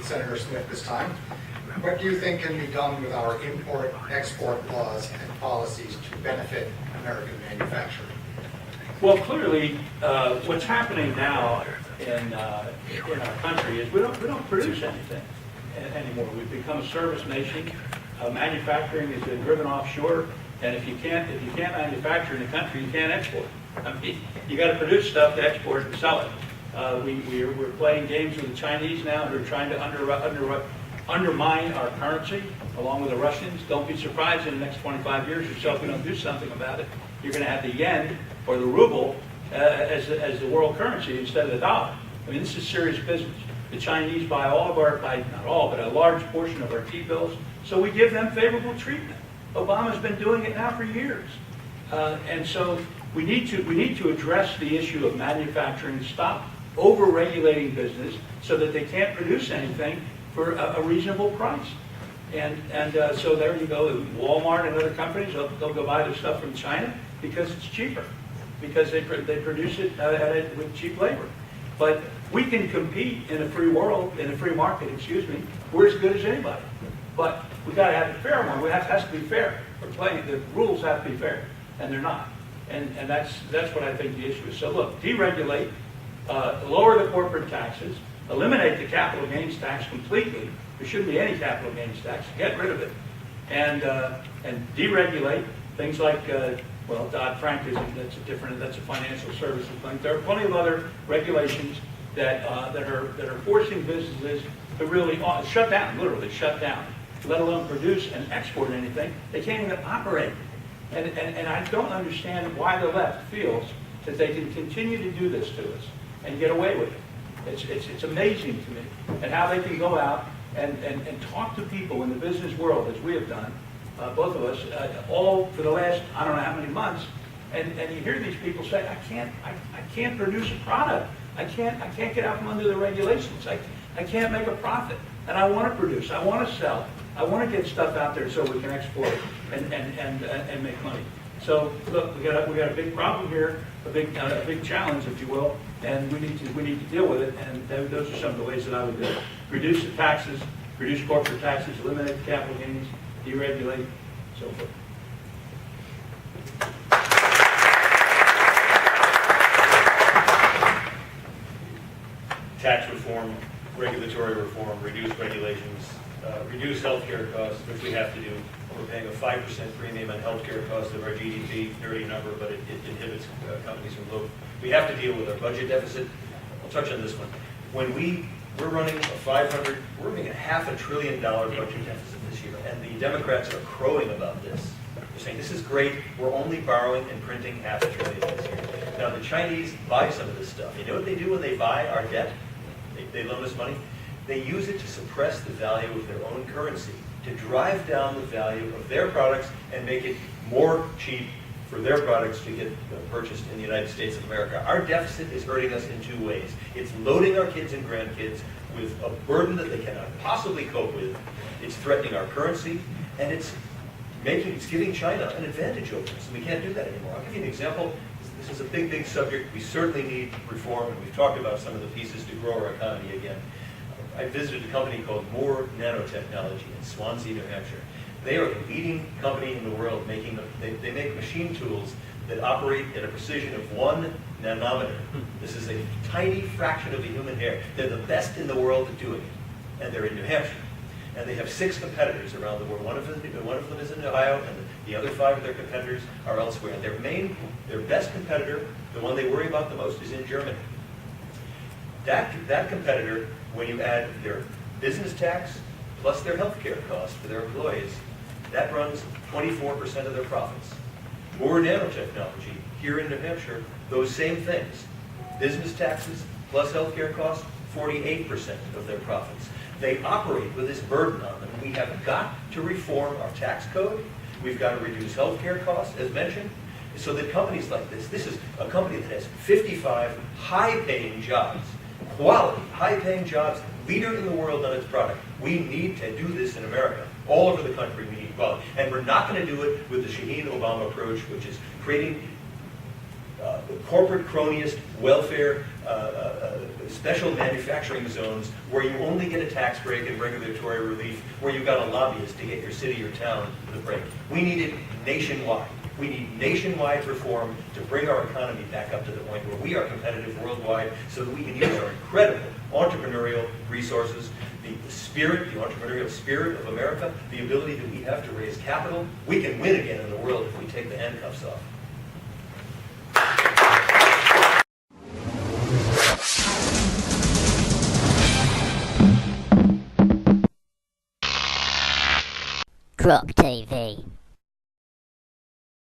Senator Smith this time. What do you think can be done with our import-export laws and policies to benefit American manufacturing? Well, clearly, what's happening now in our country is we don't produce anything anymore. We've become a service nation. Manufacturing has been driven offshore, and if you can't manufacture in the country, you can't export. I mean, you got to produce stuff to export and sell it. We're playing games with the Chinese now, who are trying to undermine our currency, along with the Russians. Don't be surprised in the next 25 years or so if we don't do something about it. You're going to have the yen or the ruble as the world currency instead of the dollar. I mean, this is serious business. The Chinese buy all of our, not all, but a large portion of our T-bills, so we give them favorable treatment. Obama's been doing it now for years. And so we need to address the issue of manufacturing, stop over-regulating business so that they can't produce anything for a reasonable price. And so there you go. Walmart and other companies, they'll go buy their stuff from China because it's cheaper, because they produce it with cheap labor. But we can compete in a free world, in a free market, We're as good as anybody. But we've got to have a fair one. It has to be fair. We're playing, the rules have to be fair, and they're not. And that's what I think the issue is. So look, deregulate, lower the corporate taxes, eliminate the capital gains tax completely. There shouldn't be any capital gains tax. Get rid of it, and deregulate things like Dodd-Frank that's a financial services thing. There are plenty of other regulations that are forcing businesses to really shut down, literally shut down, let alone produce and export anything. They can't even operate. And I don't understand why the left feels that they can continue to do this to us and get away with it. It's amazing to me, and how they can go out and talk to people in the business world, as we have done, both of us, all for the last, I don't know how many months, and you hear these people say, I can't produce a product. I can't get out from under the regulations. I can't make a profit. And I want to produce. I want to sell. I want to get stuff out there so we can export and make money. So look, we got a big problem here, a big challenge, if you will, and we need to deal with it. And those are some of the ways that I would do it: reduce the taxes, reduce corporate taxes, eliminate the capital gains, deregulate, so forth. Tax reform, regulatory reform, reduce regulations, reduce healthcare costs, which we have to do. We're paying a 5% premium on healthcare costs of our GDP, dirty number, but it inhibits companies from growth. We have to deal with our budget deficit. I'll touch on this one. When we're running we're running a $500 billion budget deficit this year, and the Democrats are crowing about this. They're saying, this is great, we're only borrowing and printing $500 billion this year. Now the Chinese buy some of this stuff. You know what they do when they buy our debt? They loan us money. They use it to suppress the value of their own currency, to drive down the value of their products and make it more cheap for their products to get purchased in the United States of America. Our deficit is hurting us in two ways. It's loading our kids and grandkids with a burden that they cannot possibly cope with. It's threatening our currency, and it's giving China an advantage over us. We can't do that anymore. I'll give you an example. This is a big, big subject. We certainly need reform, and we've talked about some of the pieces to grow our economy again. I visited a company called Moore Nanotechnology in Swansea, New Hampshire. They are the leading company in the world they make machine tools that operate at a precision of 1 nanometer. This is a tiny fraction of the human hair. They're the best in the world at doing it, and they're in New Hampshire. And they have 6 competitors around the world. One of them is in Ohio, and the other 5 of their competitors are elsewhere. And their best competitor, the one they worry about the most, is in Germany. That competitor, when you add their business tax plus their health care costs for their employees, that runs 24% of their profits. Moore Nanotechnology, here in New Hampshire, those same things. Business taxes plus health care costs, 48% of their profits. They operate with this burden on them. We have got to reform our tax code. We've got to reduce health care costs, as mentioned, so that companies like this is a company that has 55 high-paying jobs, quality, high-paying jobs, leader in the world on its product. We need to do this in America. All over the country, we need quality. And we're not going to do it with the Shaheen Obama approach, which is creating corporate cronyist welfare, special manufacturing zones where you only get a tax break and regulatory relief, where you've got a lobbyist to get your city or town the break. We need it nationwide. We need nationwide reform to bring our economy back up to the point where we are competitive worldwide so that we can use our incredible entrepreneurial resources, the entrepreneurial spirit of America, the ability that we have to raise capital. We can win again in the world if we take the handcuffs off. GrokTV.